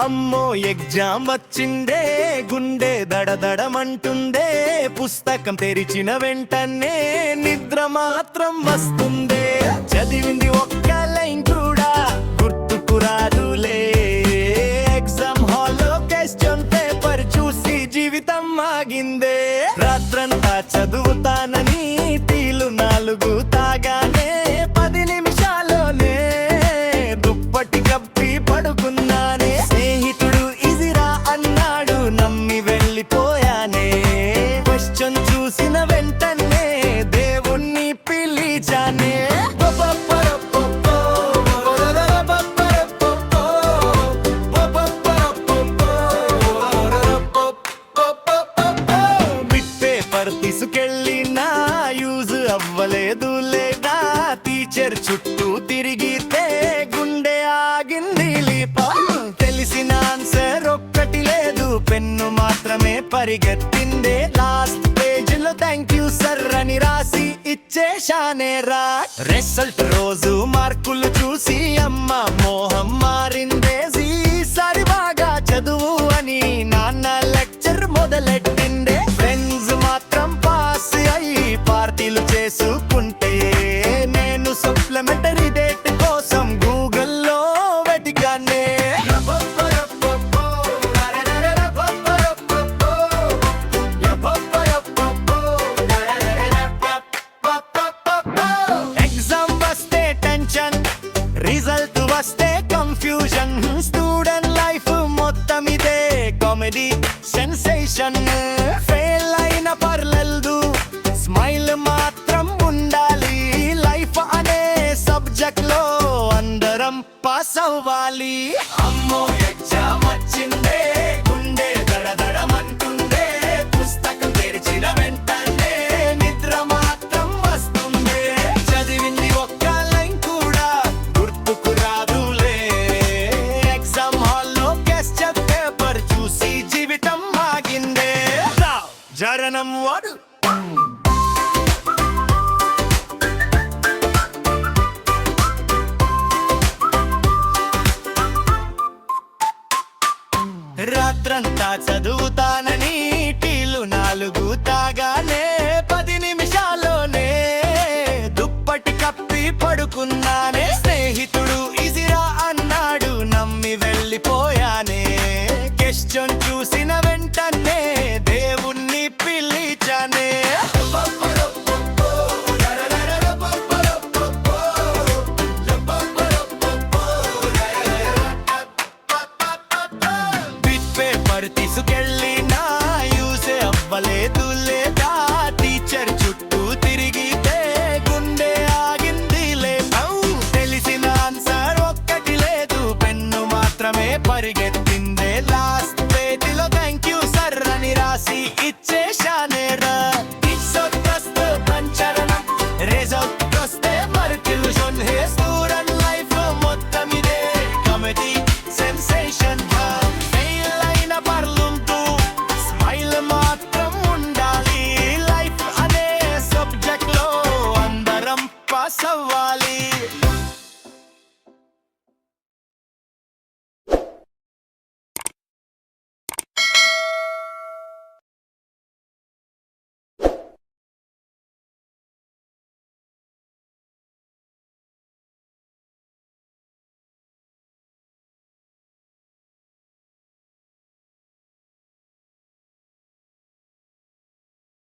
అమ్మో ఎగ్జామ్ వచ్చిందే, గుండె దడదడమంటుందే, పుస్తకం తెరిచిన వెంటనే నిద్ర మాత్రం వస్తుందే. చదివింది ఒక్క లైన్ కూడా గుర్తుకు రాదులే, ఎగ్జామ్ హాల్లో క్వశ్చన్ పేపర్ చూసి జీవితం ఆగిందే. రాత్రంతా చదువుతానని టీలు 4 తాగానే 10 నిమిషాల్లోనే దుప్పటి కప్పి పడుకున్నానే. స్నేహితుడు ఇదిరా అన్నాడు, నమ్మి వెళ్ళిపోయానే. క్వశ్చన్ చూసిన వెంటనే దేవుణ్ణి పిలిచానే. తీసుకెళ్ళినా యూజ్ అవ్వలేదు లేదా, టీచర్ చుట్టూ తిరిగితే గుండె ఆగింది లీప. తెలిసిన ఆన్సర్ ఒక్కటి లేదు, పెన్ను మాత్రమే పరిగెత్తిందే. లాస్ట్ పేజ్ లో థ్యాంక్ యూ సర్ అని రాసి ఇచ్చేశానే రా. రిజల్ట్ రోజు మార్కులు చూసి అమ్మ మోహం మారిందే. ఈసారి బాగా చదువు అని నాన్న లెక్చర్ మొదలెట్టిందే. ఫ్రెండ్స్ మాత్రం పాస్ అయ్యి పార్టీలు చేసుకుంటే, నేను సప్లిమెంటరీ డేట్ కోసం గూగుల్లో వెతికానే. ఎగ్జామ్ వస్తే టెన్షన్, రిజల్ట్ వస్తే కన్ఫ్యూజన్, స్టూడెంట్ లైఫ్ మొత్తం ఇదే కామెడీ సెన్సేషన్. ఫెయిల్ అయిన పర్లేదు, స్మైల్ మాత్రం ఉండాలి. లైఫ్ అనే సబ్జెక్ట్ లో అందరం పాస్ అవ్వాలి. అమ్మో ఎగ్జామ్ వచ్చిందే, గుండె దడదడమంటుందే, పుస్తకం తెరిచిన వెంటనే నిద్ర మాత్రం వస్తుందే. చదివింది ఒక్క లైన్ కూడా గుర్తుకు రాదులే, ఎగ్జామ్ హాల్లో క్వశ్చన్ పేపర్ చూసి జీవితం ఆగిందే. జరణం వాడు రాత్రంతా చదువుతానని